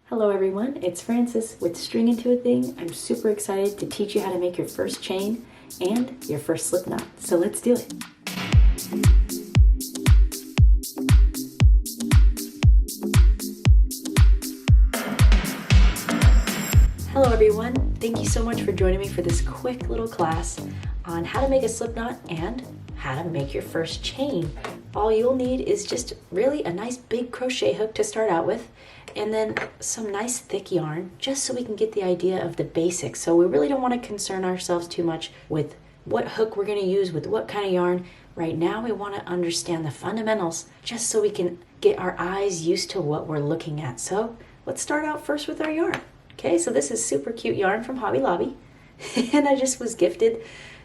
Hello everyone, it's Frances with String Into a Thing. I'm super excited to teach you how to make your first chain and your first slip knot. So let's do it. Hello everyone, thank you so much for joining me for this quick little class on how to make a slip knot and how to make your first chain. All you'll need is just really a nice big crochet hook to start out with, and then some nice thick yarn, just so we can get the idea of the basics. So we really don't want to concern ourselves too much with what hook we're going to use with what kind of yarn. Right now we want to understand the fundamentals, just so we can get our eyes used to what we're looking at. So let's start out first with our yarn. Okay, so this is super cute yarn from Hobby Lobby, and I just was gifted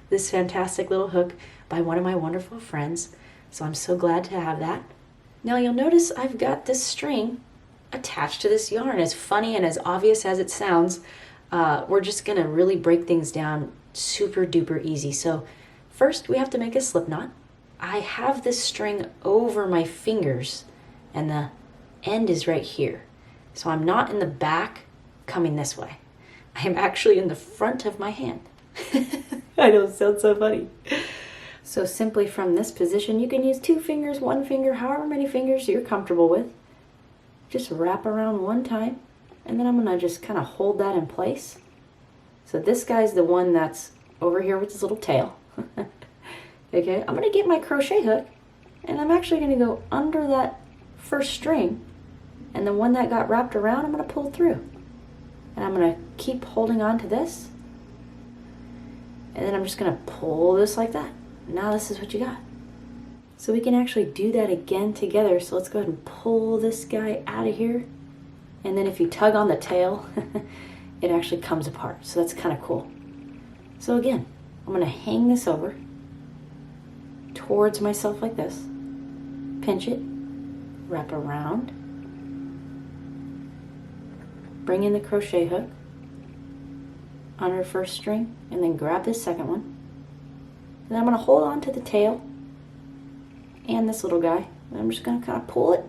this fantastic little hook by one of my wonderful friends. So I'm so glad to have that. Now you'll notice I've got this string attached to this yarn. As funny and as obvious as it sounds, we're just gonna really break things down super duper easy. So first we have to make a slip knot. I have this string over my fingers and the end is right here. So I'm not in the back coming this way. I am actually in the front of my hand. I know, it sounds so funny. So simply from this position, you can use 2 fingers, 1 finger, however many fingers you're comfortable with. Just wrap around one time, and then I'm gonna just kind of hold that in place. So this guy's the one that's over here with his little tail. Okay, I'm gonna get my crochet hook, and I'm actually gonna go under that first string, and the one that got wrapped around, I'm gonna pull through. And I'm gonna keep holding on to this, and then I'm just gonna pull this like that. Now this is what you got. So we can actually do that again together. So let's go ahead and pull this guy out of here. And then if you tug on the tail, it actually comes apart. So that's kind of cool. So again, I'm gonna hang this over towards myself like this. Pinch it, wrap around. Bring in the crochet hook on our first string, and then grab this second one. And I'm gonna hold on to the tail and this little guy, and I'm just gonna kind of pull it,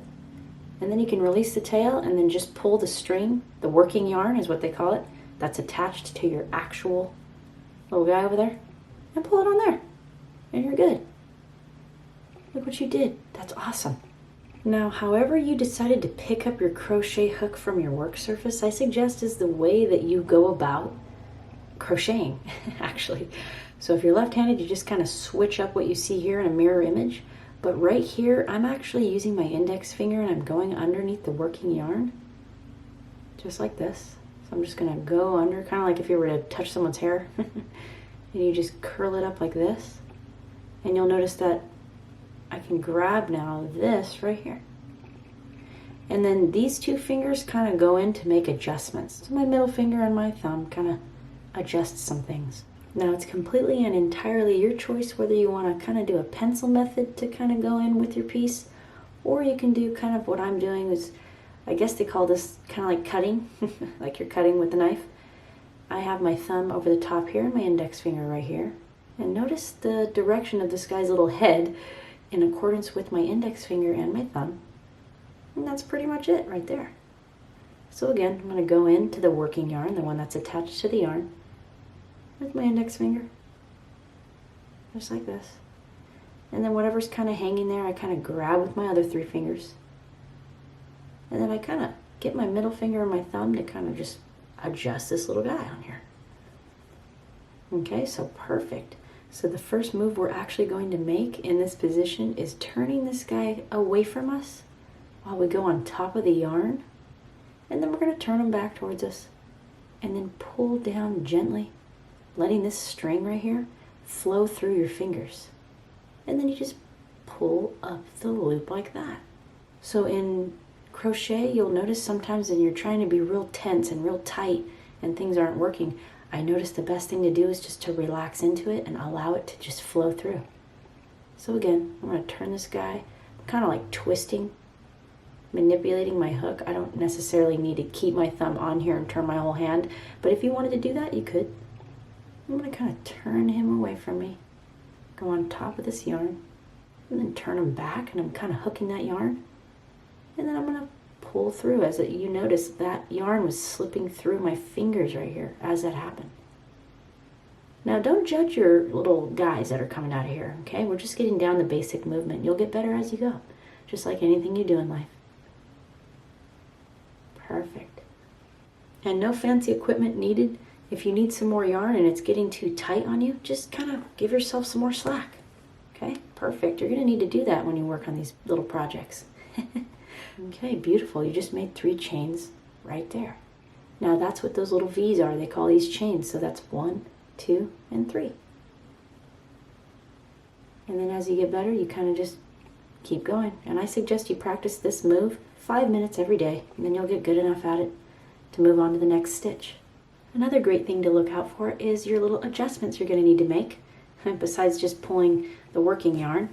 and then you can release the tail and then just pull the string, the working yarn is what they call it, that's attached to your actual little guy over there, and pull it on there, and you're good. Look what you did. That's awesome. Now, however you decided to pick up your crochet hook from your work surface, I suggest is the way that you go about crocheting, actually. So if you're left-handed, you just kind of switch up what you see here in a mirror image. But right here, I'm actually using my index finger and I'm going underneath the working yarn, just like this. So I'm just gonna go under, kind of like if you were to touch someone's hair. And you just curl it up like this. And you'll notice that I can grab now this right here. And then these 2 fingers kind of go in to make adjustments. So my middle finger and my thumb kind of adjust some things. Now it's completely and entirely your choice whether you want to kind of do a pencil method to kind of go in with your piece, or you can do kind of what I'm doing is, I guess they call this kind of like cutting, like you're cutting with a knife. I have my thumb over the top here and my index finger right here. And notice the direction of this guy's little head in accordance with my index finger and my thumb. And that's pretty much it right there. So again, I'm going to go into the working yarn, the one that's attached to the yarn, with my index finger, just like this. And then whatever's kind of hanging there, I kind of grab with my other 3 fingers. And then I kind of get my middle finger and my thumb to kind of just adjust this little guy on here. Okay, so perfect. So the first move we're actually going to make in this position is turning this guy away from us while we go on top of the yarn. And then we're going to turn him back towards us and then pull down gently, letting this string right here flow through your fingers. And then you just pull up the loop like that. So in crochet, you'll notice sometimes when you're trying to be real tense and real tight and things aren't working, I notice the best thing to do is just to relax into it and allow it to just flow through. So again, I'm going to turn this guy, kind of like twisting, manipulating my hook. I don't necessarily need to keep my thumb on here and turn my whole hand, but if you wanted to do that, you could. I'm going to kind of turn him away from me, go on top of this yarn, and then turn him back, and I'm kind of hooking that yarn. And then I'm going to pull through. As you notice, that yarn was slipping through my fingers right here as that happened. Now don't judge your little guys that are coming out of here, okay? We're just getting down the basic movement. You'll get better as you go, just like anything you do in life. Perfect. And no fancy equipment needed. If you need some more yarn and it's getting too tight on you, just kind of give yourself some more slack. Okay, perfect. You're going to need to do that when you work on these little projects. Okay, beautiful. You just made 3 chains right there. Now that's what those little V's are. They call these chains. So that's 1, 2, and 3. And then as you get better, you kind of just keep going. And I suggest you practice this move 5 minutes every day, and then you'll get good enough at it to move on to the next stitch. Another great thing to look out for is your little adjustments you're going to need to make. Besides just pulling the working yarn,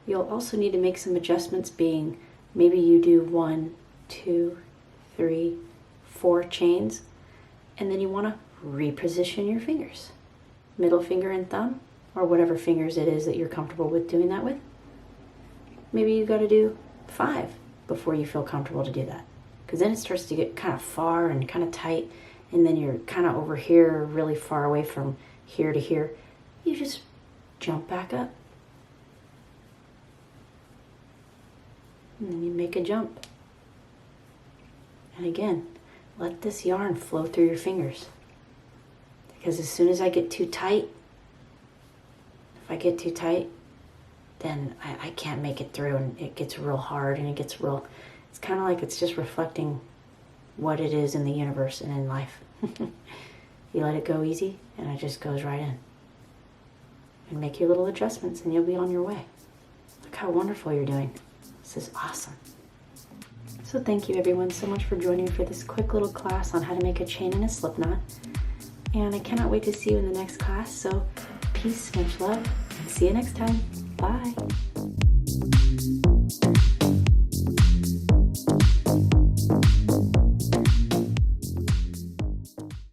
you'll also need to make some adjustments, being maybe you do 1, 2, 3, 4 chains, and then you want to reposition your fingers. Middle finger and thumb, or whatever fingers it is that you're comfortable with doing that with. Maybe you got to do 5 before you feel comfortable to do that, because then it starts to get kind of far and kind of tight, and then you're kind of over here really far away from here to here. You just jump back up, and then you make a jump, and again, let this yarn flow through your fingers, because as soon as I get too tight, if I get too tight, then I can't make it through, and it gets real hard, and it's kind of like it's just reflecting what it is in the universe and in life. You let it go easy, and it just goes right in. And make your little adjustments, and you'll be on your way. Look how wonderful you're doing. This is awesome. So thank you everyone so much for joining for this quick little class on how to make a chain and a slip knot. And I cannot wait to see you in the next class. So peace, much love, and see you next time. Bye.